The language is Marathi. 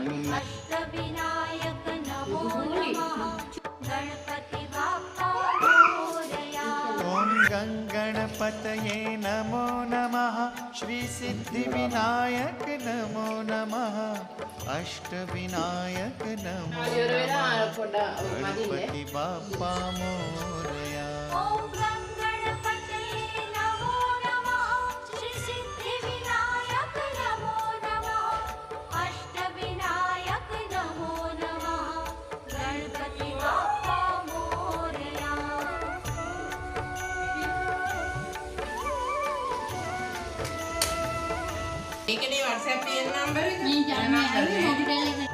अष्टविनायक नमो नमः गणपति बाप्पा मोरया। ॐ गणपतये नमो नमः श्री सिद्धिविनायक नमो नमः अष्टविनायक नमो नमः गणपति बाप्पा मोरया। ॐ गणपतये नमो नमः श्री सिद्धिविनायक नमो नमः अष्टविनायक नमो नमः गणपति बाप्पा मोरया। एक ने व्हाट्सएप पे नंबर नहीं जानना है